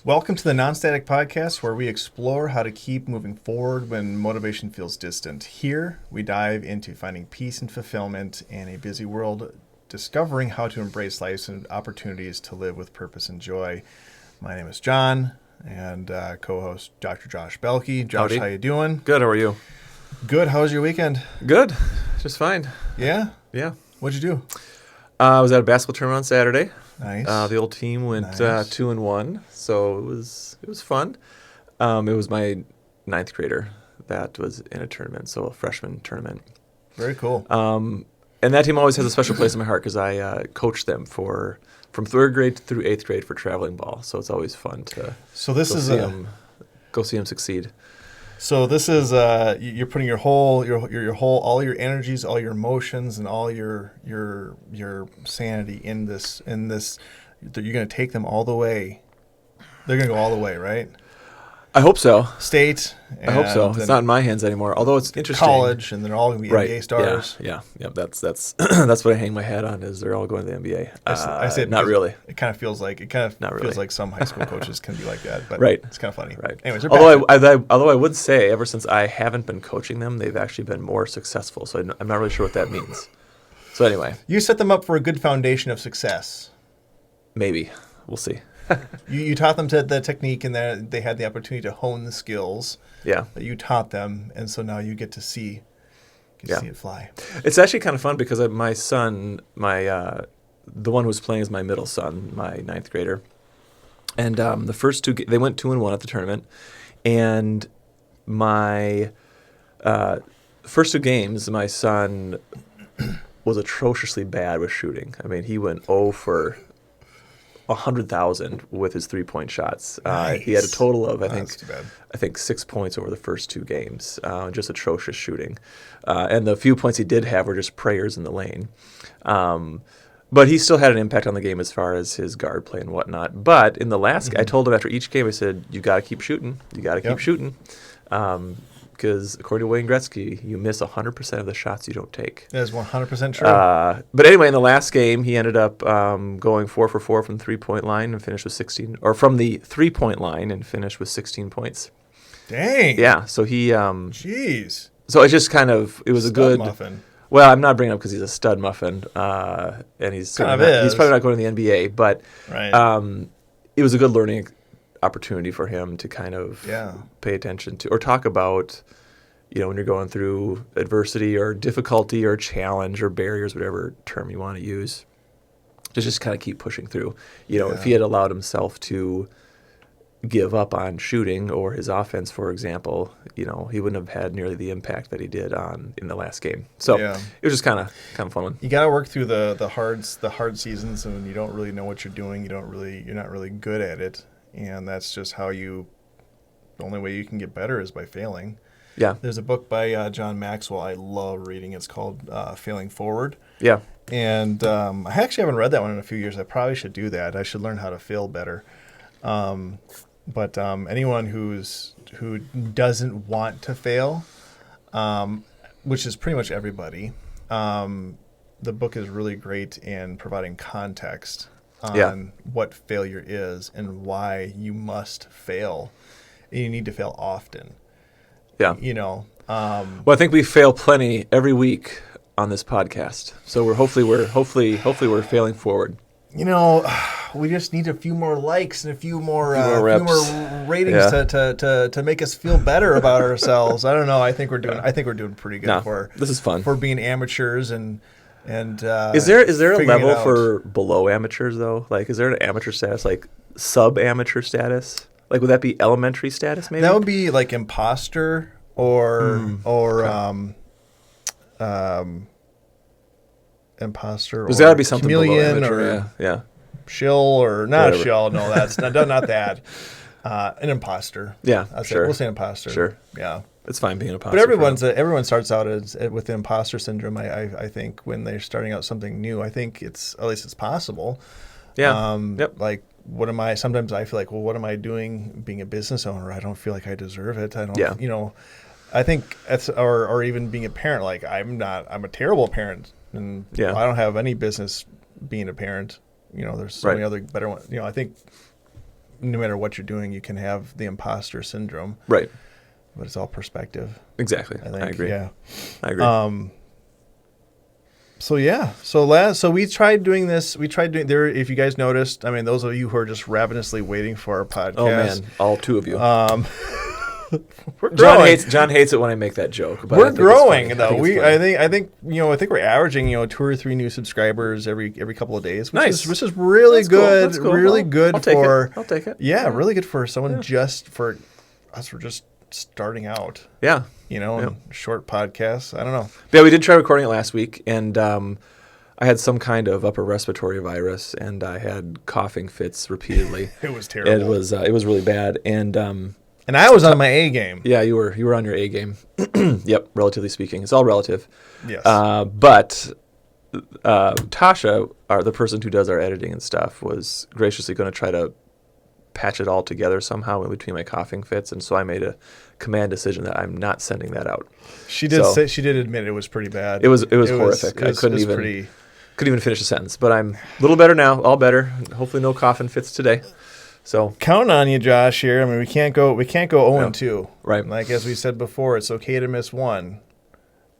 Welcome to the NonStatic Podcast, where we explore how to keep moving forward when motivation feels distant. Here, we dive into finding peace and fulfillment in a busy world, discovering how to embrace life's and opportunities to live with purpose and joy. My name is John, and co-host Dr. Josh Beulke. Josh, Howdy. how you doing? Good, how are you? Good. How was your weekend? Good, just fine. Yeah? Yeah. What'd you do? I was at a basketball tournament on Saturday. Nice. The old team went Nice. 2-1, so it was fun. It was my ninth grader that was in a tournament, so a freshman tournament. Very cool. And that team always has a special place in my heart because I coached them from third grade through eighth grade for traveling ball, so it's always fun to go see them succeed. So this is you're putting your whole all your energies, all your emotions, and all your sanity in this. You're going to take them all the way. They're going to go all the way, right? I hope so. State. I hope so. It's not in my hands anymore. Although it's interesting. College, and they're all going to be NBA stars. Yeah. That's that's what I hang my hat on. Is they're all going to the NBA? I say not really. It kind of feels like some high school coaches can be like that, but right. It's kind of funny. Right. Anyways, although I would say ever since I haven't been coaching them, they've actually been more successful. So I'm not really sure what that means. So anyway, you set them up for a good foundation of success. Maybe we'll see. You taught them the technique, and they had the opportunity to hone the skills. Yeah. That you taught them, and so now you get to see it fly. It's actually kind of fun because my son, the one who was playing is my middle son, my ninth grader, and the first two they went 2-1 at the tournament, and my first two games, my son was atrociously bad with shooting. I mean, he went 0 for 100,000 with his 3-point shots. Nice. He had a total of I think 6 points over the first two games. Just atrocious shooting, and the few points he did have were just prayers in the lane. But he still had an impact on the game as far as his guard play and whatnot. But in the last, I told him after each game, I said, "You got to keep shooting. You got to keep shooting." Because according to Wayne Gretzky, you miss 100% of the shots you don't take. That is 100% true. But anyway, in the last game, he ended up going 4 for 4 from the 3-point line and finished with 16, or from the 3-point line and finished with 16 points. Dang. Yeah. So he. Jeez. So it's just kind of it was Stud a good muffin. Well, I'm not bringing it up because he's a stud muffin, and he's probably not going to the NBA, but right. It was a good learning opportunity for him to kind of pay attention to or talk about, when you're going through adversity or difficulty or challenge or barriers, whatever term you want to use, to just kind of keep pushing through. If he had allowed himself to give up on shooting or his offense, for example, he wouldn't have had nearly the impact that he did in the last game. So it was just kind of fun one. You got to work through the hard seasons, and when you don't really know what you're doing, you're not really good at it. And that's just the only way you can get better is by failing. Yeah. There's a book by John Maxwell I love reading. It's called Failing Forward. Yeah. And I actually haven't read that one in a few years. I probably should do that. I should learn how to fail better. But anyone who doesn't want to fail, which is pretty much everybody, the book is really great in providing context on what failure is and why you must fail. And you need to fail often. Yeah. Well, I think we fail plenty every week on this podcast. So hopefully we're failing forward. We just need a few more likes and a few more ratings to make us feel better about ourselves. I don't know. I think we're doing pretty good this is fun. For being amateurs and is there a level for below amateurs though? Like, is there an amateur status, like sub-amateur status? Like, would that be elementary status maybe? That would be like imposter or imposter. There's got to be something chameleon below amateur, or shill or not whatever. A shill. No, that's not that. An imposter. Yeah, We'll say imposter. Sure. Yeah. It's fine being an imposter. But everyone starts out with imposter syndrome. I think when they're starting out something new, I think at least it's possible. Yeah. Like, what am I? Sometimes I feel like, well, what am I doing being a business owner? I don't feel like I deserve it. I don't. Yeah. I think that's or even being a parent. Like, I'm a terrible parent, and I don't have any business being a parent. There's so many other better ones. I think no matter what you're doing, you can have the imposter syndrome. Right. But it's all perspective. Exactly. I think. I agree. Yeah. I agree. So we tried doing this. We tried doing there. If you guys noticed, I mean, those of you who are just ravenously waiting for our podcast. Oh man, all two of you. We're growing. John hates it when I make that joke. But We're growing though. I think we're averaging 2 or 3 new subscribers every couple of days. Which is really That's good. Cool. That's cool. Really good I'll take it. Yeah, really good for someone just for us. We're just starting out. Yeah. And short podcasts. I don't know. Yeah, we did try recording it last week, and I had some kind of upper respiratory virus, and I had coughing fits repeatedly. It was terrible. It was really bad, and I was on my A game. Yeah, you were on your A game. Yep, relatively speaking, it's all relative. Yes. But Tasha, the person who does our editing and stuff, was graciously going to try to patch it all together somehow in between my coughing fits, and so I made a command decision that I'm not sending that out. She did admit it was pretty bad. It was horrific. I couldn't even finish a sentence. But I'm a little better now, all better. Hopefully no coughing fits today. So counting on you, Josh. Here, I mean, we can't go 0-2. Right. Like as we said before, it's okay to miss one,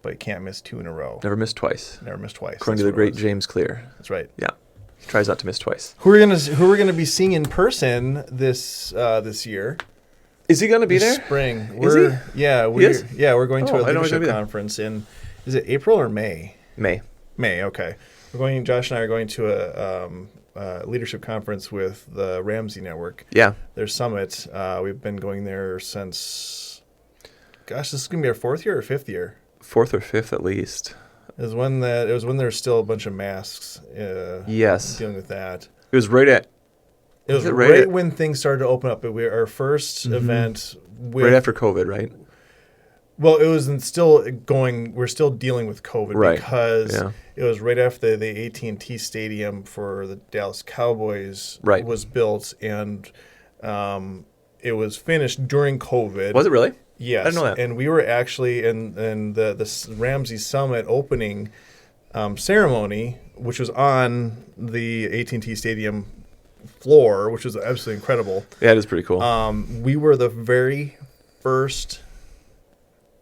but you can't miss 2 in a row. Never miss twice. According to the great James Clear. That's right. Yeah. He tries not to miss twice. Who we're gonna be seeing in person this year? Is he gonna be there? Spring. Is he? Yeah. We're going to a leadership conference in. Is it April or May? May. Okay. Josh and I are going to a leadership conference with the Ramsey Network. Yeah. Their summit. We've been going there since. Gosh, this is gonna be our 4th year or 5th year. 4th or 5th at least. It was when there was still a bunch of masks. Yes. Dealing with that. It was right at. It was right when things started to open up. Our first event. Right after COVID, right? Well, it was still going. We're still dealing with COVID right. because it was right after the AT&T Stadium for the Dallas Cowboys was built, and it was finished during COVID. Was it really? Yes. I didn't know that. And we were actually in the Ramsey Summit opening ceremony, which was on the AT&T Stadium floor, which was absolutely incredible. Yeah, it is pretty cool. We were the very first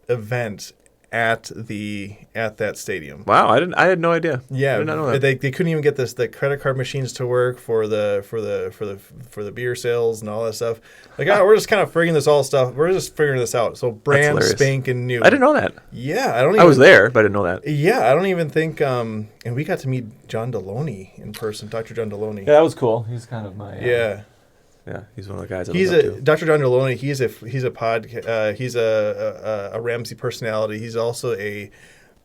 event at that stadium. Wow, I had no idea. Yeah, I did not know that. They couldn't even get the credit card machines to work for the beer sales and all that stuff. Like, we're just kind of figuring this out. So brand spanking new. I didn't know that. Yeah, I was there, but I didn't know that. Yeah, I don't even think. And we got to meet John Deloney in person, Dr. John Deloney. Yeah, that was cool. He's kind of my. Yeah, he's one of the guys. Dr. John Deloney. He's a Ramsey personality. He's also he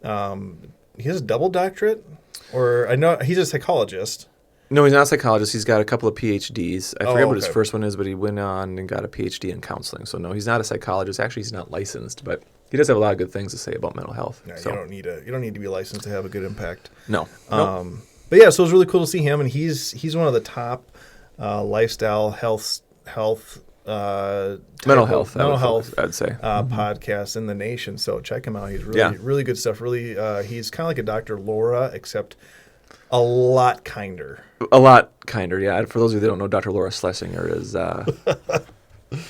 has a double doctorate, or I know he's a psychologist. No, he's not a psychologist. He's got a couple of PhDs. I forget what his first one is, but he went on and got a PhD in counseling. So no, he's not a psychologist. Actually, he's not licensed, but he does have a lot of good things to say about mental health. Yeah, you don't need to be licensed to have a good impact. No. But yeah, so it was really cool to see him, and he's one of the top lifestyle health mental health I'd say podcasts in the nation. So check him out. He's really good stuff. Really, he's kind of like a Dr. Laura, except a lot kinder. Yeah. For those of you that don't know, Dr. Laura Schlesinger is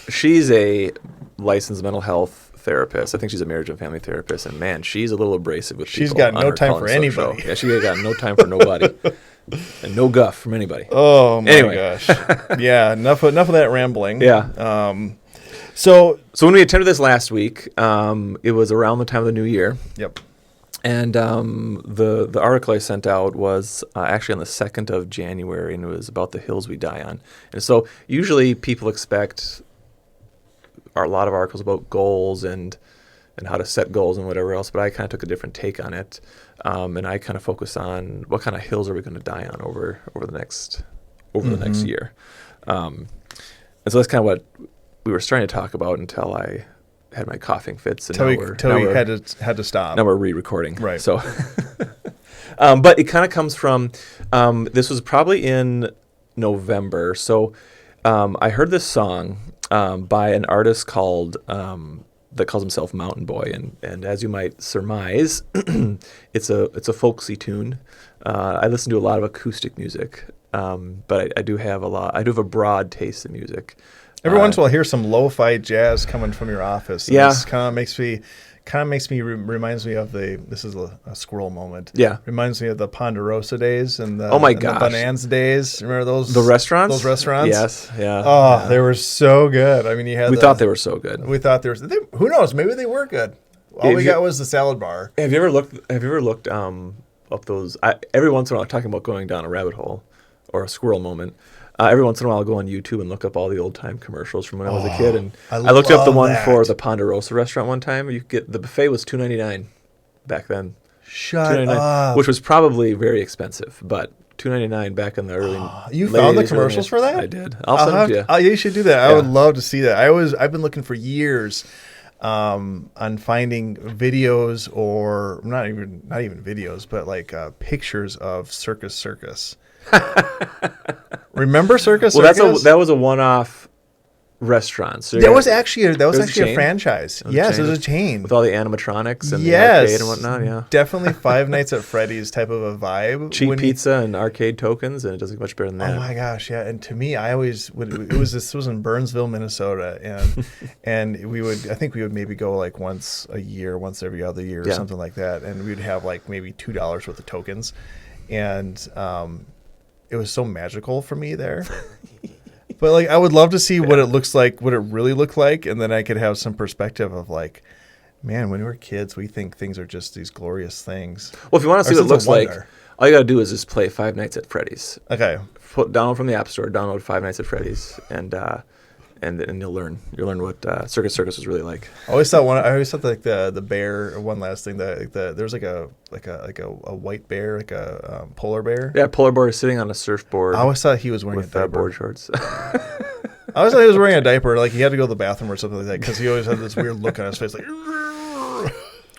she's a licensed mental health therapist. I think she's a marriage and family therapist, and man, she's a little abrasive with people. She's got no time for anybody. Yeah, she got no time for nobody. And no guff from anybody. Oh my gosh! Yeah, enough of that rambling. Yeah. So when we attended this last week, it was around the time of the new year. Yep. And the article I sent out was actually on the 2nd of January, and it was about the hills we die on. And so usually people expect a lot of articles about goals and how to set goals and whatever else, but I kind of took a different take on it. And I kind of focus on what kind of hills are we going to die on over the next year. And so that's kind of what we were starting to talk about until I had my coughing fits. And until we had to stop. Now we're re-recording. Right. So, but it kind of comes from, this was probably in November. So I heard this song by an artist called... that calls himself Mountain Boy, and as you might surmise, it's a folksy tune. I listen to a lot of acoustic music, But I do have a broad taste in music. Every once in a while, I hear some lo-fi jazz coming from your office. And Yeah. This reminds me of this is a squirrel moment. Yeah. Reminds me of the Ponderosa days and Oh my and gosh. the Bonanza days. Remember those? The restaurants? Those restaurants? Yes. Yeah. Oh, yeah. they were so good. I mean, We thought they were so good. We thought they were. Who knows? Maybe they were good. All we got was the salad bar. Have you ever looked up those? Every once in a while, talking about going down a rabbit hole or a squirrel moment. Every once in a while, I'll go on YouTube and look up all the old time commercials from when I was a kid. And I looked up the one for the Ponderosa restaurant one time. You could get the buffet was $2.99 back then. Shut up. Which was probably very expensive, but $2.99 back in the early. You found the commercials for that? I did. I'll send them to you. Oh, you should do that. Yeah. I would love to see that. I've been looking for years on finding videos, or not even videos, but like pictures of Circus. Remember Circus? Well, that was a one-off restaurant. So that was actually a chain? franchise. Yes, it was a chain with all the animatronics and the arcade and whatnot. Yeah, definitely Five Nights at Freddy's type of a vibe. Cheap pizza and arcade tokens, and it doesn't get much better than that. Oh my gosh, yeah! And to me, this was in Burnsville, Minnesota, and I think we would maybe go like once every other year, or something like that, and we'd have like maybe $2 worth of tokens, and it was so magical for me there. But like, I would love to see what it looks like, what it really looked like, and then I could have some perspective of like, man, when we were kids, we think things are just these glorious things. Well, if you want to see what it looks like, all you got to do is just play Five Nights at Freddy's. Okay. Download from the App Store. Download Five Nights at Freddy's, and you'll learn. You'll learn what Circus was really like. I always thought like the bear. One last thing, there's like a white bear, like a polar bear. Yeah, polar bear sitting on a surfboard. I always thought he was wearing with a diaper. Board shorts. I always thought he was wearing a diaper, like he had to go to the bathroom or something like that, because he always had this weird look on his face, like.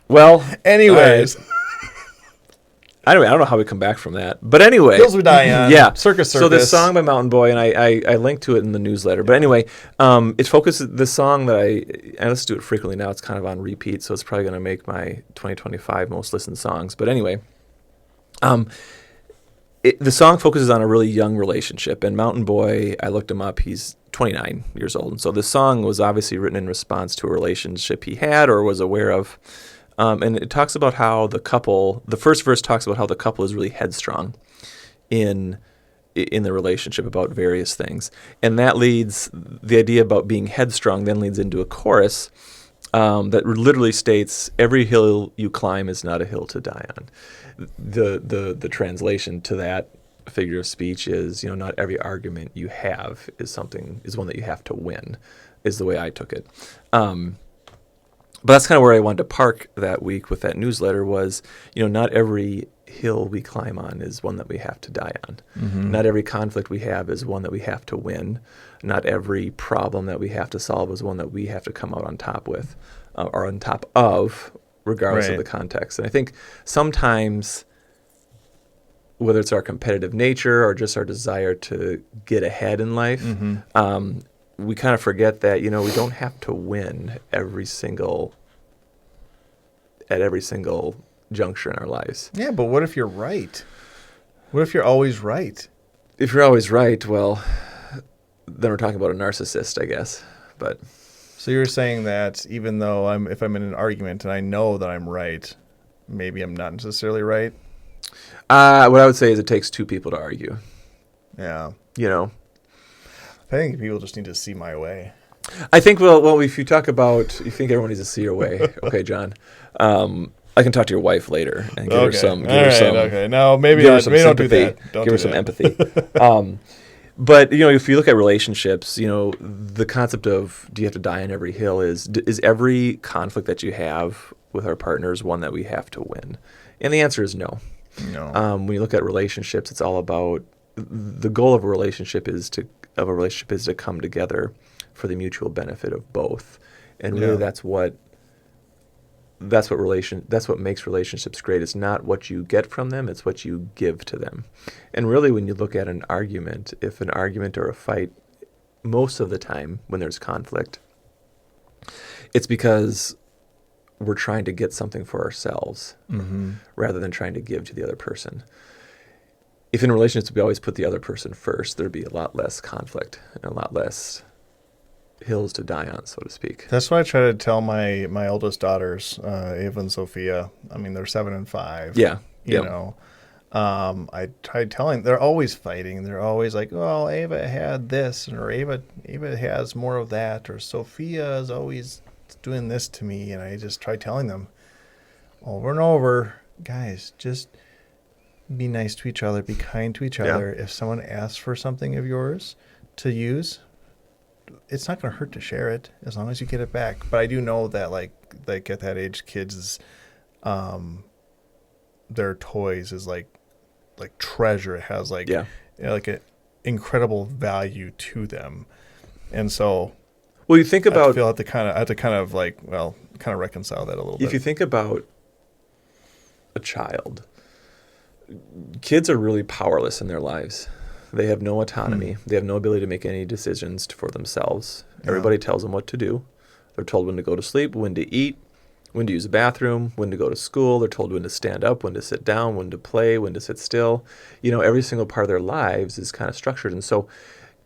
Well, anyways. Anyway, I don't know how we come back from that. But anyway. Hills We Die On. Yeah. Circus. So this song by Mountain Boy, and I linked to it in the newsletter. But anyway, it focuses, this song that I listen to it frequently now. It's kind of on repeat, so it's probably going to make my 2025 most listened songs. But anyway, the song focuses on a really young relationship. And Mountain Boy, I looked him up, he's 29 years old. And so this song was obviously written in response to a relationship he had or was aware of. And it talks about how the first verse talks about how the couple is really headstrong in the relationship about various things. And that the idea about being headstrong then leads into a chorus that literally states, every hill you climb is not a hill to die on. The translation to that figure of speech is, not every argument you have is one that you have to win, is the way I took it. But that's kind of where I wanted to park that week with that newsletter was, not every hill we climb on is one that we have to die on. Mm-hmm. Not every conflict we have is one that we have to win. Not every problem that we have to solve is one that we have to come out on top with or on top of, regardless of the context. And I think sometimes, whether it's our competitive nature or just our desire to get ahead in life, mm-hmm. We kind of forget that, we don't have to win at every single juncture in our lives. Yeah, but what if you're right? What if you're always right? If you're always right, well, then we're talking about a narcissist, I guess. But so you're saying that even though if I'm in an argument and I know that I'm right, maybe I'm not necessarily right? What I would say is it takes two people to argue. Yeah. I think people just need to see my way. I think, well, if you talk about, you think everyone needs to see your way. Okay, John. I can talk to your wife later and give her some. Okay. No, maybe don't do that. Give her some empathy. But if you look at relationships, the concept of do you have to die on every hill is every conflict that you have with our partners one that we have to win? And the answer is no. No. When you look at relationships, it's all about the goal of a relationship is to come together for the mutual benefit of both, and really that's what makes relationships great. It's not what you get from them, it's what you give to them. And really, when you look at an argument, if an argument or a fight, most of the time when there's conflict, it's because we're trying to get something for ourselves, mm-hmm. rather than trying to give to the other person. if in relationships we always put the other person first, there'd be a lot less conflict and a lot less hills to die on, so to speak. That's what I try to tell my oldest daughters, Ava and Sophia. I mean, they're 7 and 5. Yeah. You know. I tried telling, they're always fighting. They're always like, well, Ava had this, or Ava has more of that, or Sophia is always doing this to me. And I just try telling them over and over, guys, just be nice to each other, be kind to each other. If someone asks for something of yours to use, it's not going to hurt to share it as long as you get it back. But I do know that like at that age, kids, their toys is like treasure. It has like like an incredible value to them, and so you think about, I have to kind of reconcile that a little bit. If you think about a child, kids are really powerless in their lives. They have no autonomy. They have no ability to make any decisions for themselves. Everybody tells them what to do. They're told when to go to sleep, when to eat, when to use the bathroom, when to go to school. They're told when to stand up, when to sit down, when to play, when to sit still. Every single part of their lives is kind of structured. And so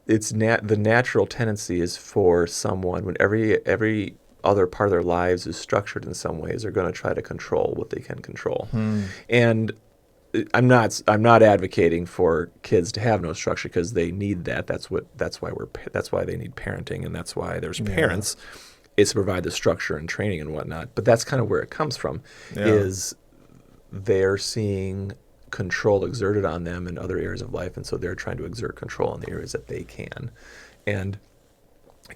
it's the natural tendency is for someone, when every other part of their lives is structured in some ways, they're going to try to control what they can control. And I'm not advocating for kids to have no structure, because they need that. That's why they need parenting, and that's why there's parents, is to provide the structure and training and whatnot. But that's kind of where it comes from, is they're seeing control exerted on them in other areas of life, and so they're trying to exert control in the areas that they can. And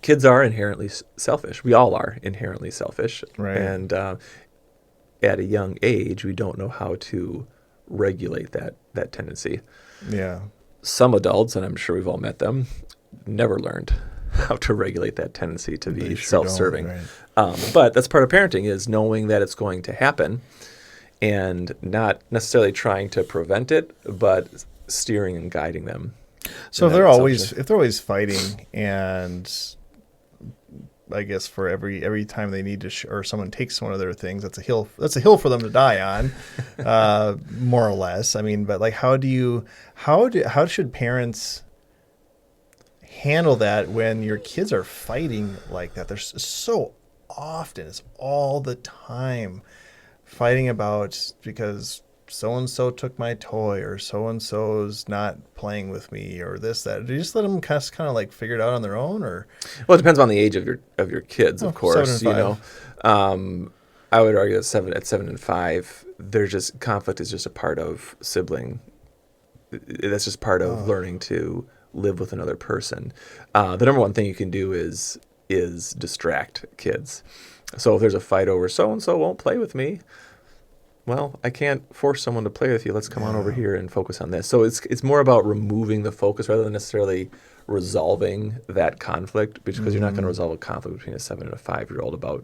kids are inherently selfish. We all are inherently selfish. Right. And at a young age, we don't know how to regulate that tendency. Yeah. Some adults, and I'm sure we've all met them, never learned how to regulate that tendency to be self-serving. Right. But that's part of parenting, is knowing that it's going to happen and not necessarily trying to prevent it, but steering and guiding them. So if they're always fighting, and I guess for every time they need to or someone takes one of their things, that's a hill for them to die on, more or less. I mean, but like, how should parents handle that when your kids are fighting like that? There's so often, it's all the time, fighting about because so-and-so took my toy, or so-and-so's not playing with me, or this, that. Do you just let them kind of like figure it out on their own, or? Well, it depends on the age of your kids, of course. 7 and 5. I would argue that at 7 and 5, conflict is just a part of sibling. That's just part of learning to live with another person. The number one thing you can do is distract kids. So if there's a fight over so-and-so won't play with me, well, I can't force someone to play with you. Let's come on over here and focus on this. So it's more about removing the focus rather than necessarily resolving that conflict, because you're not going to resolve a conflict between a 7 and a 5-year-old about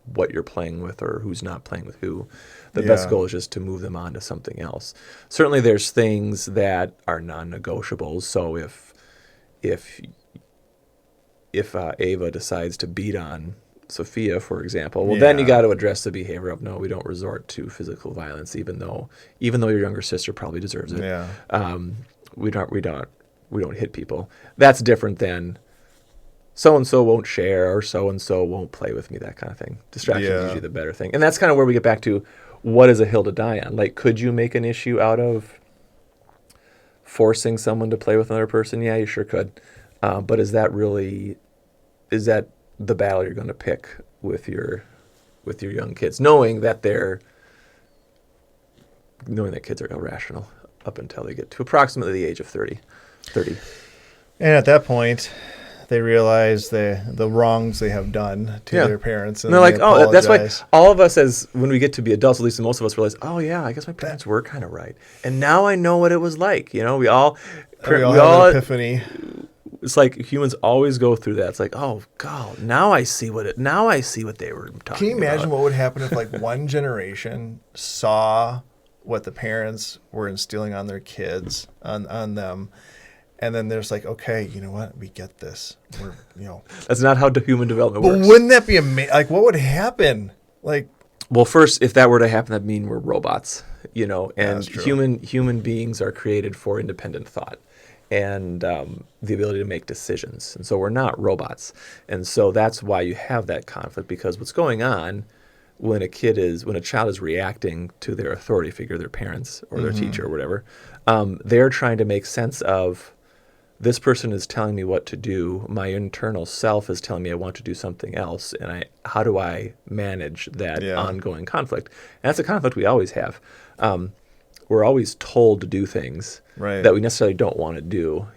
what you're playing with or who's not playing with who. The best goal is just to move them on to something else. Certainly there's things that are non-negotiables. So if Ava decides to beat on Sophia, for example, then you got to address the behavior of, no, we don't resort to physical violence, even though your younger sister probably deserves it. We don't hit people. That's different than so-and-so won't share, or so-and-so won't play with me, that kind of thing. Distraction is usually the better thing. And that's kind of where we get back to, what is a hill to die on? Like, could you make an issue out of forcing someone to play with another person? Yeah, you sure could. But is that the battle you're going to pick with your young kids, knowing that kids are irrational up until they get to approximately the age of 30. And at that point, they realize the wrongs they have done to their parents, and they're like, oh, that's why all of us, when we get to be adults, at least most of us, realize, oh yeah, I guess my parents were kind of right, and now I know what it was like. We all have an epiphany. It's like humans always go through that. It's like, oh God, now I see what they were talking about. Can you imagine what would happen if like one generation saw what the parents were instilling on their kids, on them, and then there's like, okay, you know what? We get this. That's not how human development works. But wouldn't that be amazing? Like, what would happen? Like, well, first, if that were to happen, that'd mean we're robots. and human beings are created for independent thought and the ability to make decisions. And so we're not robots. And so that's why you have that conflict, because what's going on when a child is reacting to their authority figure, their parents or their teacher or whatever, they're trying to make sense of, this person is telling me what to do. My internal self is telling me I want to do something else. And how do I manage that ongoing conflict? And that's a conflict we always have. We're always told to do things that we necessarily don't want to do.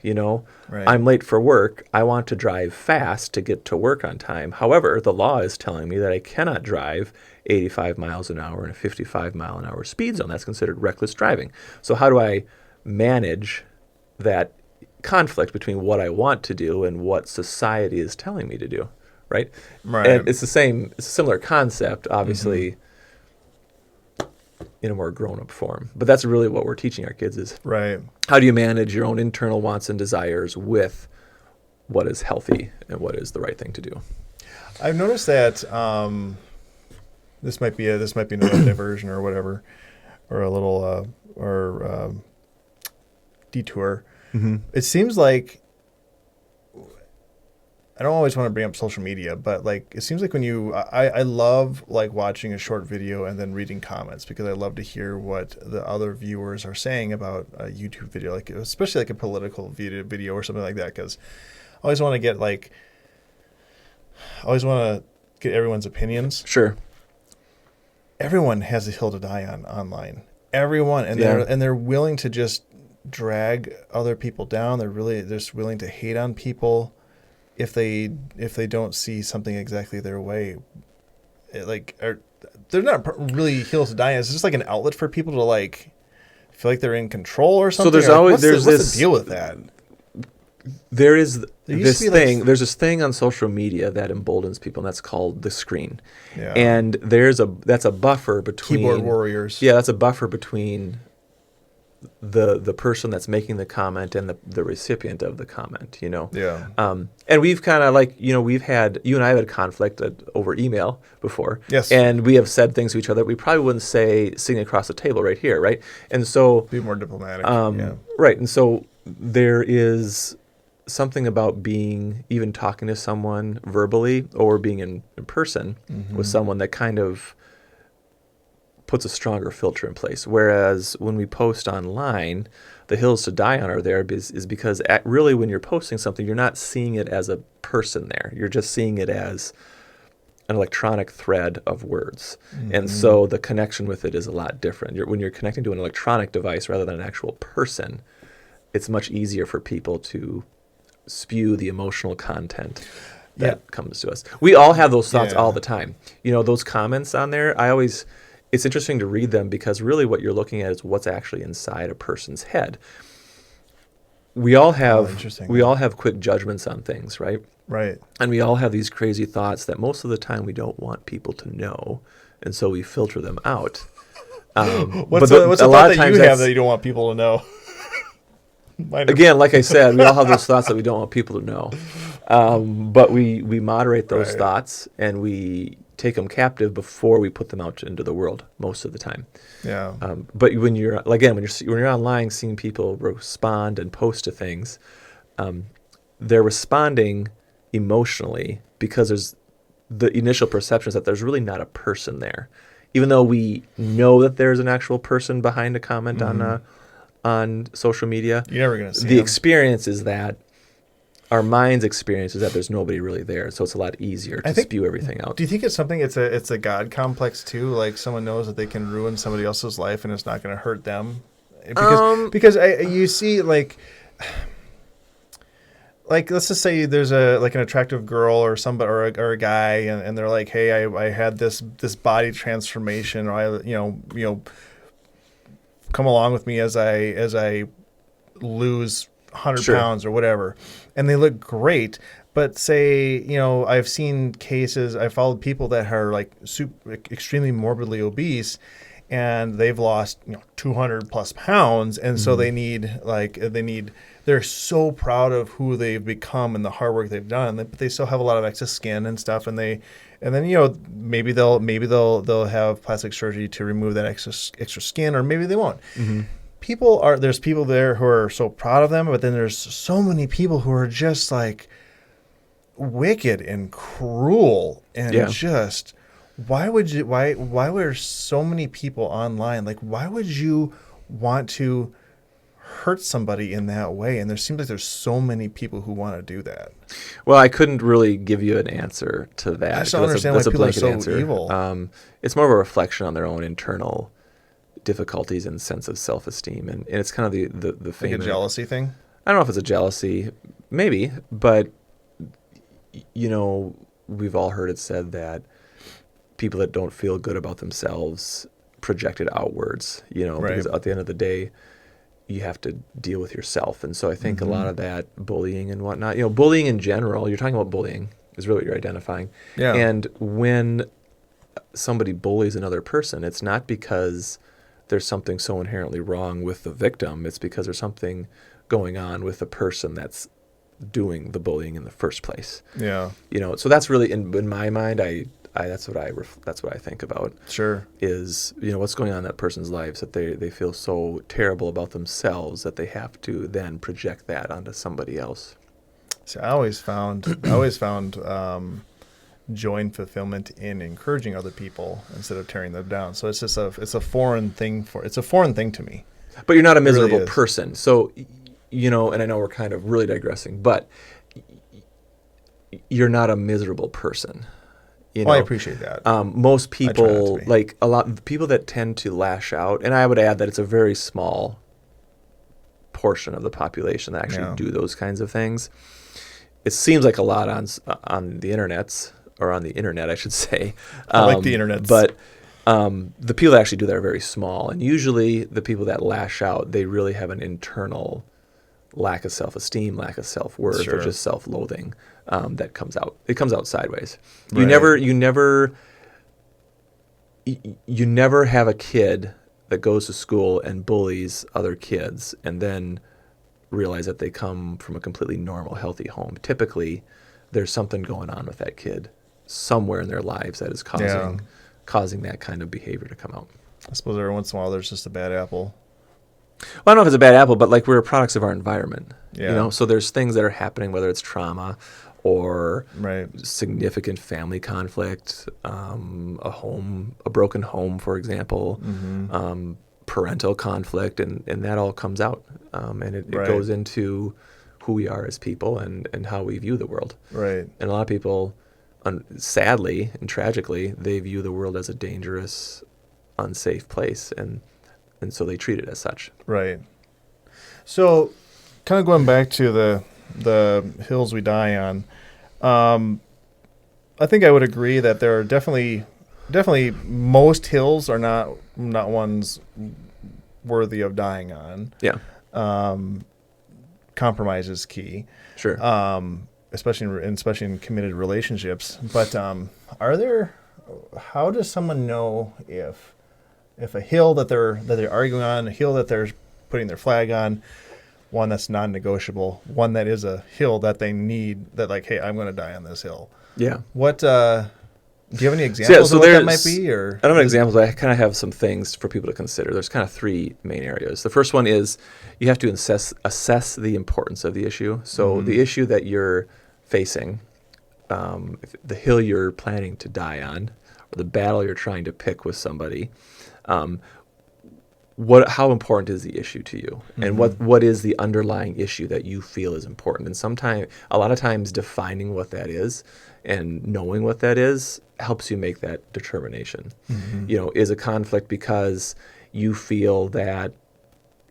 Right. I'm late for work. I want to drive fast to get to work on time. However, the law is telling me that I cannot drive 85 miles an hour in a 55 mile an hour speed zone. That's considered reckless driving. So how do I manage that conflict between what I want to do and what society is telling me to do? Right. And it's a similar concept, obviously, in a more grown-up form. But that's really what we're teaching our kids is how do you manage your own internal wants and desires with what is healthy and what is the right thing to do. I've noticed that this might be another diversion or whatever, or a little detour. Mm-hmm. It seems like, I don't always want to bring up social media, but it seems like when I love watching a short video and then reading comments, because I love to hear what the other viewers are saying about a YouTube video, especially a political video or something like that, because I always want to get everyone's opinions. Sure. Everyone has a hill to die on online. Everyone, and they're willing to just drag other people down. They're just willing to hate on people if they don't see something exactly their way. They're not really hills to die on. It's just an outlet for people to feel like they're in control or something. So what's the deal with that? There's this thing on social media that emboldens people, and that's called the screen. Yeah. And that's a buffer between keyboard warriors. Yeah, that's a buffer between the person that's making the comment and the recipient of the comment, Yeah. And we've kind of you and I have had conflict over email before. Yes. And we have said things to each other that we probably wouldn't say sitting across the table right here, right? And so be more diplomatic. Right. And so there is something about even talking to someone verbally or being in person with someone that kind of puts a stronger filter in place. Whereas when we post online, the hills to die on are there is because really when you're posting something, you're not seeing it as a person there. You're just seeing it as an electronic thread of words. Mm-hmm. And so the connection with it is a lot different. When you're connecting to an electronic device rather than an actual person, it's much easier for people to spew the emotional content that comes to us. We all have those thoughts all the time. Those comments on there, it's interesting to read them because really what you're looking at is what's actually inside a person's head. We all have quick judgments on things, right? Right. And we all have these crazy thoughts that most of the time we don't want people to know, and so we filter them out. What's a thought that you have that you don't want people to know? Again, like I said, we all have those thoughts that we don't want people to know. But we moderate those thoughts and we take them captive before we put them out into the world most of the time. Yeah. But when you're online seeing people respond and post to things, they're responding emotionally because there's the initial perception is that there's really not a person there. Even though we know that there's an actual person behind a comment on social media, you're never going to see the experience is that our mind's experience is that there's nobody really there, so it's a lot easier to spew everything out. Do you think it's something? It's a God complex too. Like someone knows that they can ruin somebody else's life and it's not going to hurt them, because you see like let's just say there's an attractive girl or somebody or a guy and they're like, hey, I had this body transformation, or I come along with me as I lose 100 pounds or whatever, and they look great. But say, I've seen cases, I followed people that are extremely morbidly obese, and they've lost 200 plus pounds, and so they're so proud of who they've become and the hard work they've done, but they still have a lot of excess skin and stuff, and And then maybe they'll have plastic surgery to remove that extra skin, or maybe they won't. Mm-hmm. There's people there who are so proud of them, but then there's so many people who are just like wicked and cruel and just why were so many people online? Like, why would you want to hurt somebody in that way? And there seems like there's so many people who want to do that. Well, I couldn't really give you an answer to that. I just don't understand why people are so evil. It's more of a reflection on their own internal difficulties and sense of self-esteem, and it's kind of the like a jealousy thing. I don't know if it's a jealousy, maybe, but we've all heard it said that people that don't feel good about themselves project it outwards, because at the end of the day, you have to deal with yourself. And so I think a lot of that bullying and whatnot, bullying in general, you're talking about bullying is really what you're identifying. Yeah. And when somebody bullies another person, it's not because there's something so inherently wrong with the victim. It's because there's something going on with the person that's doing the bullying in the first place. Yeah. So that's really in my mind, that's what I think about. Sure. Is what's going on in that person's lives, that they feel so terrible about themselves that they have to then project that onto somebody else. So I always found joy and fulfillment in encouraging other people instead of tearing them down. So it's just a foreign thing to me. But you're not a miserable person. So and I know we're kind of really digressing, but you're not a miserable person. I appreciate that. Most people, like a lot of people that tend to lash out, and I would add that it's a very small portion of the population that actually do those kinds of things. It seems like a lot on the internets, or on the internet, I should say. I like the internet. But the people that actually do that are very small. And usually the people that lash out, they really have an internal lack of self-esteem, lack of self-worth, or just self-loathing that comes out. It comes out sideways. Right. You never have a kid that goes to school and bullies other kids and then realize that they come from a completely normal, healthy home. Typically, there's something going on with that kid somewhere in their lives that is causing that kind of behavior to come out. I suppose every once in a while there's just a bad apple. Well, I don't know if it's a bad apple, but like we're products of our environment. Yeah. So there's things that are happening, whether it's trauma or significant family conflict, a broken home, for example, parental conflict, and that all comes out. And it goes into who we are as people and how we view the world. Right. And a lot of people, sadly and tragically, they view the world as a dangerous, unsafe place, and so they treat it as such. Right. So, kind of going back to the hills we die on, I think I would agree that there are definitely most hills are not ones worthy of dying on. Yeah. Compromise is key. Sure. Especially in committed relationships. But how does someone know if a hill that they're arguing on, a hill that they're putting their flag on, one that's non-negotiable, one that is a hill that they need, that like, hey, I'm going to die on this hill. Yeah. What do you have any examples of what that might be? Or I don't have examples, but I kind of have some things for people to consider. There's kind of three main areas. The first one is you have to assess the importance of the issue. So the issue that you're facing, the hill you're planning to die on, or the battle you're trying to pick with somebody, how important is the issue to you, and what is the underlying issue that you feel is important? And a lot of times, defining what that is and knowing what that is helps you make that determination. Is a conflict because you feel that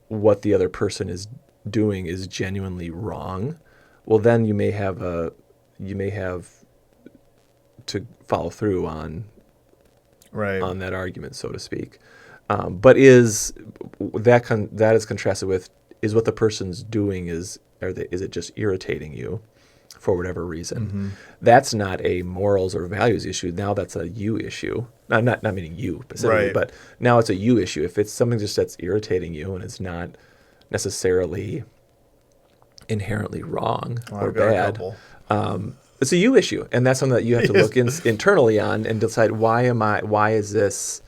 what the other person is doing is genuinely wrong? Well, then you may have to follow through on that argument, so to speak. But is contrasted with, is what the person's doing is it just irritating you for whatever reason? That's not a morals or values issue. Now that's a you issue. Not meaning you specifically, but now it's a you issue. If it's something just that's irritating you and it's not necessarily inherently wrong or bad, It's a you issue, and that's something that you have to look internally on and decide why is this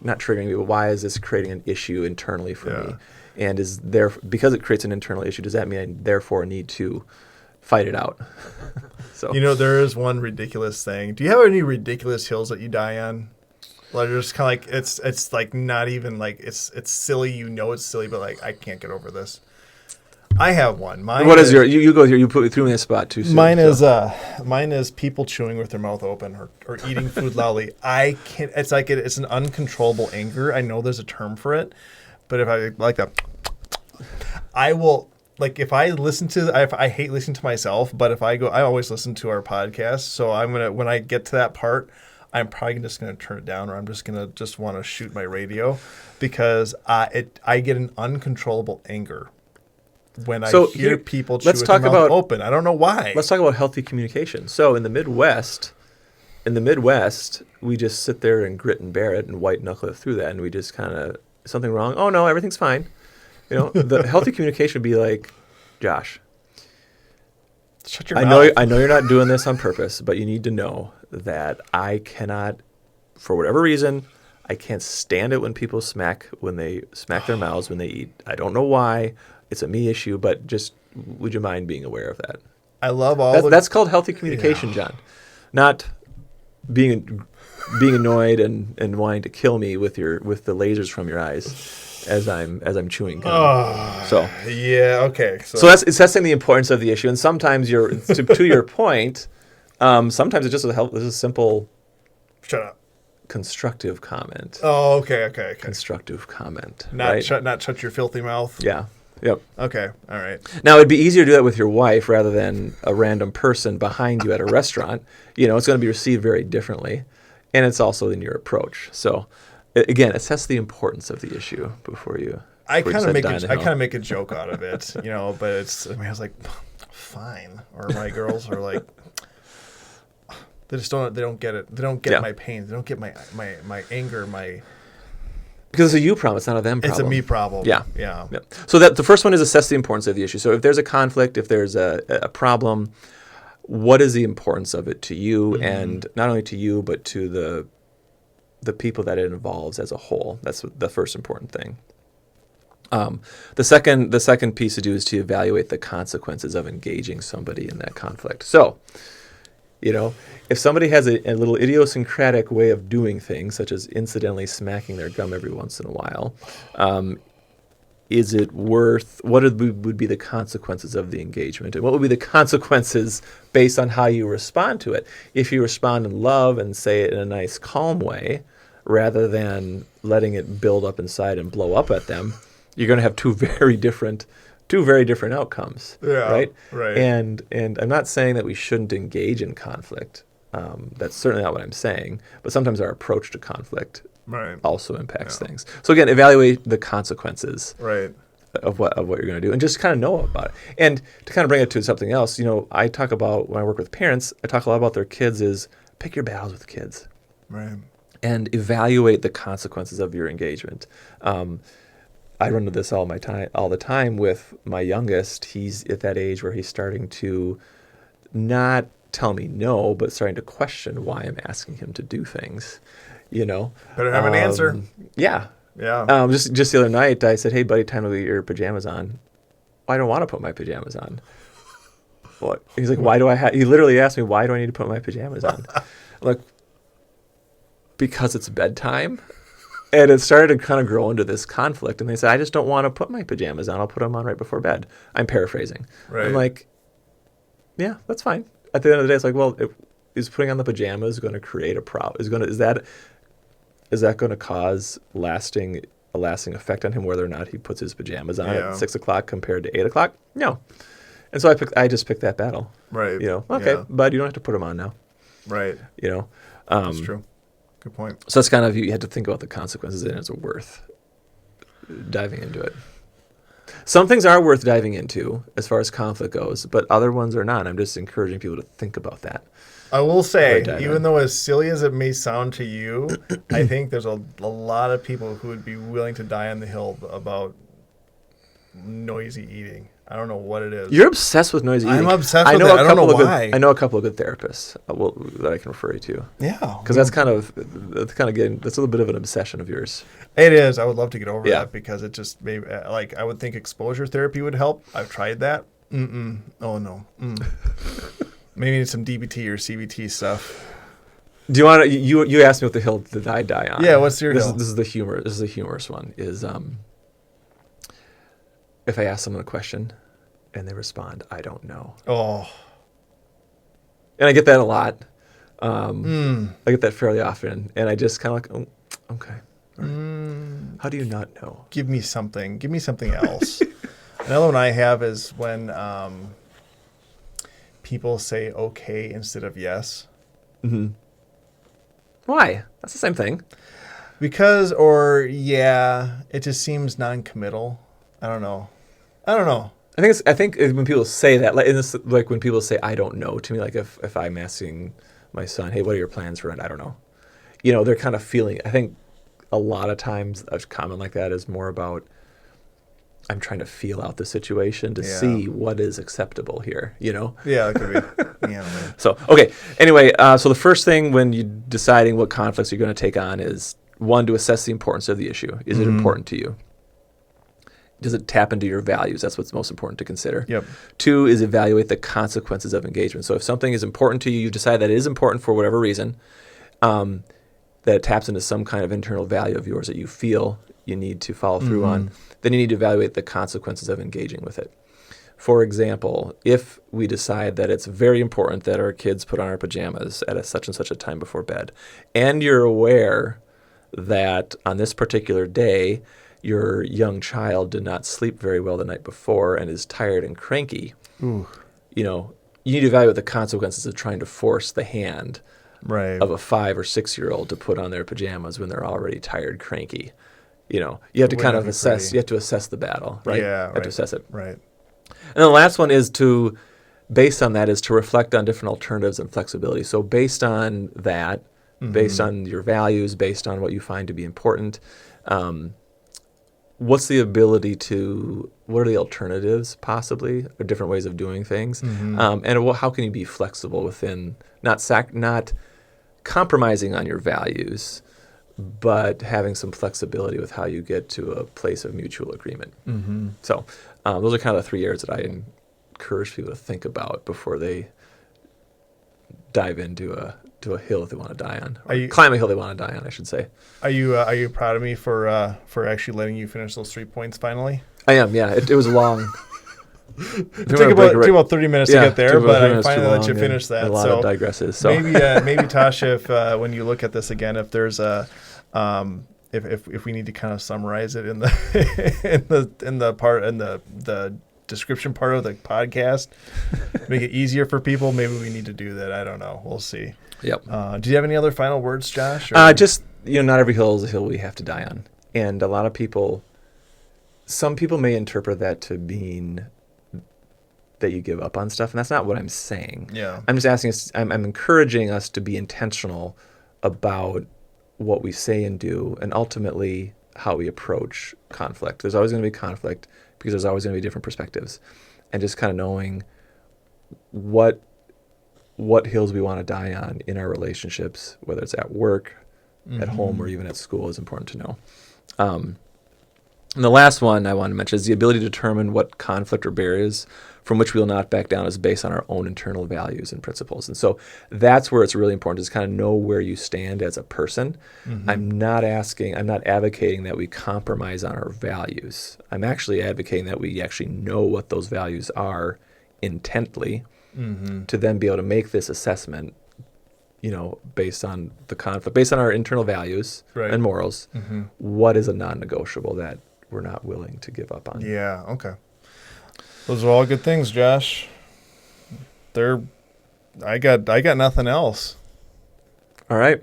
not triggering me, but why is this creating an issue internally for me? And because it creates an internal issue, does that mean I therefore need to fight it out? So there is one ridiculous thing. Do you have any ridiculous hills that you die on? Like just kind of like it's like not even like it's silly. It's silly, but like I can't get over this. I have one. What is your? You go here. You threw me in a spot too soon. Mine is people chewing with their mouth open or eating food loudly. I can't. It's like it's an uncontrollable anger. I know there's a term for it, but if I like that, I will. Like if I listen to, I hate listening to myself, but if I always listen to our podcast. So when I get to that part, I'm probably just gonna turn it down, or I'm just gonna want to shoot my radio, because I get an uncontrollable anger when I hear people chew with their mouth open. I don't know why. Let's talk about healthy communication. So in the Midwest, we just sit there and grit and bear it and white knuckle it through that, and we just kind of, something wrong? Oh no, everything's fine. The healthy communication would be like, Josh, shut your mouth. I know you're not doing this on purpose, but you need to know that I cannot, for whatever reason, I can't stand it when people smack their mouths when they eat. I don't know why. It's a me issue, but just would you mind being aware of that? I love that's called healthy communication, John. Not being annoyed and wanting to kill me with the lasers from your eyes as I'm chewing gum. So okay. So that's assessing the importance of the issue, and sometimes to your point, sometimes it's just a simple shut up constructive comment. Oh, okay. Constructive comment. Not shut your filthy mouth. Yeah. Yep. Okay. All right. Now, it'd be easier to do that with your wife rather than a random person behind you at a restaurant. It's going to be received very differently, and it's also in your approach. So, again, assess the importance of the issue before you. I kind of make a joke out of it, but it's. I was like, fine. Or my girls are like, they just don't. They don't get it. They don't get my pain. They don't get my anger. Because it's a you problem, it's not a them problem. It's a me problem. Yeah. So that the first one is assess the importance of the issue. So if there's a conflict, if there's a problem, what is the importance of it to you, mm-hmm. and not only to you, but to the people that it involves as a whole? That's the first important thing. The second piece to do is to evaluate the consequences of engaging somebody in that conflict. So, if somebody has a little idiosyncratic way of doing things, such as incidentally smacking their gum every once in a while, is it worth, what would be the consequences of the engagement? And what would be the consequences based on how you respond to it? If you respond in love and say it in a nice, calm way, rather than letting it build up inside and blow up at them, you're going to have two very different outcomes, right? And I'm not saying that we shouldn't engage in conflict. That's certainly not what I'm saying. But sometimes our approach to conflict also impacts things. So again, evaluate the consequences of what you're going to do, and just kind of know about it. And to kind of bring it to something else, I talk about, when I work with parents, I talk a lot about their kids is pick your battles with kids, and evaluate the consequences of your engagement. I run into this all the time with my youngest. He's at that age where he's starting to not tell me no, but starting to question why I'm asking him to do things. Better have an answer. Yeah. Just the other night, I said, "Hey, buddy, time to get your pajamas on." Well, I don't want to put my pajamas on. What? He's like, "Why do I?" He literally asked me, "Why do I need to put my pajamas on?" I'm like, because it's bedtime. And it started to kind of grow into this conflict. And they said, I just don't want to put my pajamas on. I'll put them on right before bed. I'm paraphrasing. I'm like, yeah, that's fine. At the end of the day, it's like, well, is putting on the pajamas going to create a problem? Is that going to cause a lasting effect on him, whether or not he puts his pajamas on at 6 o'clock compared to 8 o'clock? No. And so I just picked that battle. Okay, bud, you don't have to put them on now. That's true. Good point. So that's kind of, you had to think about the consequences, and is it worth diving into it? Some things are worth diving into as far as conflict goes, but other ones are not. I'm just encouraging people to think about that. I will say, even though as silly as it may sound to you, I think there's a lot of people who would be willing to die on the hill about noisy eating. I don't know what it is. You're obsessed with noisy eating. I'm obsessed with it. I don't know why. I know a couple of good therapists that I can refer you to. Yeah. Because that's a little bit of an obsession of yours. It is. I would love to get over that because it just maybe I would think exposure therapy would help. I've tried that. Oh no. Maybe some DBT or CBT stuff. Do you want to? You asked me what the hill did I die on? Yeah. What's your hill? This is the humor. This is the humorous one. Is if I ask someone a question and they respond, I don't know. Oh. And I get that a lot. I get that fairly often, and I just kind of like, oh, okay. Right. How do you not know? Give me something. Give me something else. Another one I have is when people say okay instead of yes. Mm-hmm. Why? That's the same thing. Because, it just seems non-committal. I don't know. I think when people say that, like when people say I don't know to me, like if I'm asking my son, hey, what are your plans for it? I don't know. They're kind of feeling. I think a lot of times a comment like that is more about I'm trying to feel out the situation to see what is acceptable here. Yeah, it could be. Man. So okay. Anyway, so the first thing when you're deciding what conflicts you're going to take on is one, to assess the importance of the issue. Is it important to you? Does it tap into your values? That's what's most important to consider. Yep. 2 is evaluate the consequences of engagement. So if something is important to you, you decide that it is important for whatever reason, that it taps into some kind of internal value of yours that you feel you need to follow through on, then you need to evaluate the consequences of engaging with it. For example, if we decide that it's very important that our kids put on our pajamas at such and such a time before bed, and you're aware that on this particular day, your young child did not sleep very well the night before and is tired and cranky, you need to evaluate the consequences of trying to force the hand of a 5 or 6-year-old to put on their pajamas when they're already tired, cranky. You have to kind of assess. You have to assess the battle, right? Yeah, you have to assess it. Right. And the last one is based on that, is to reflect on different alternatives and flexibility. So based on that, based on your values, based on what you find to be important, what's the ability what are the alternatives possibly, or different ways of doing things? And how can you be flexible within, not compromising on your values, but having some flexibility with how you get to a place of mutual agreement. So those are kind of the 3 areas that I encourage people to think about before they dive into a hill that they want to die on, or climb a hill they want to die on, I should say. Are you proud of me for actually letting you finish those 3 points finally? I am. Yeah, it was long. It took about 30 minutes to get there, but I finally let you finish that. A lot of digresses. So maybe Tasha, if when you look at this again, if there's if we need to kind of summarize it in the description part of the podcast, make it easier for people, maybe we need to do that. I don't know. We'll see. Yep. Do you have any other final words, Josh? Just not every hill is a hill we have to die on, and a lot of people. Some people may interpret that to mean that you give up on stuff, and that's not what I'm saying. Yeah. I'm just asking us, I'm encouraging us to be intentional about what we say and do, and ultimately how we approach conflict. There's always going to be conflict because there's always going to be different perspectives, and just kind of knowing what hills we want to die on in our relationships, whether it's at work, at home, or even at school, is important to know. And the last one I want to mention is the ability to determine what conflict or barriers from which we will not back down is based on our own internal values and principles. And so that's where it's really important to kind of know where you stand as a person. I'm not advocating that we compromise on our values. I'm actually advocating that we actually know what those values are intently to then be able to make this assessment, based on the conflict, based on our internal values and morals. What is a non-negotiable that we're not willing to give up on? Yeah. Okay. Those are all good things, Josh. I got nothing else. All right.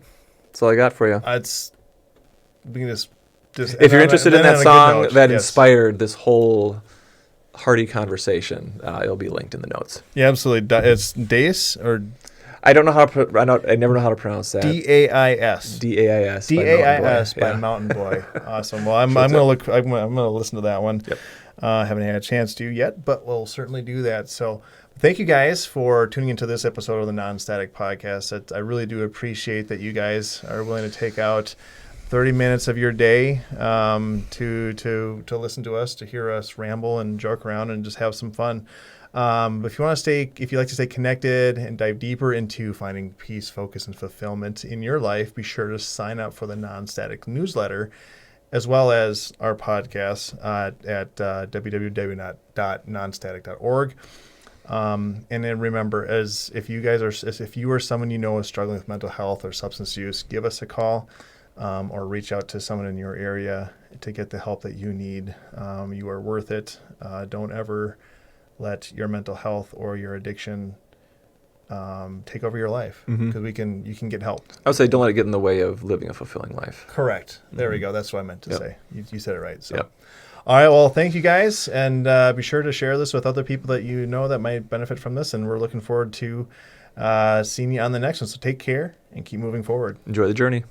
That's all I got for you. If you're interested in that song that inspired this whole hearty conversation, it'll be linked in the notes. Yeah, absolutely. It's DAIS or I don't know how to. I never know how to pronounce that. DAIS. DAIS. DAIS by Mountain Boy. Awesome. Well, I'm gonna look. I'm gonna listen to that one. Yep. Haven't had a chance to yet, but we'll certainly do that. So thank you guys for tuning into this episode of the NonStatic Podcast. I really do appreciate that you guys are willing to take out 30 minutes of your day to listen to us, to hear us ramble and joke around and just have some fun. If you like to stay connected and dive deeper into finding peace, focus, and fulfillment in your life, be sure to sign up for the NonStatic newsletter, as well as our podcast at www.nonstatic.org. And then remember, if you are someone you know is struggling with mental health or substance use, give us a call or reach out to someone in your area to get the help that you need. You are worth it. Don't ever let your mental health or your addiction take over your life, because you can get help. I would say don't let it get in the way of living a fulfilling life. Correct. There we go. That's what I meant to say. You said it right. So. Yep. All right. Well, thank you guys, and be sure to share this with other people that you know that might benefit from this. And we're looking forward to seeing you on the next one. So take care and keep moving forward. Enjoy the journey.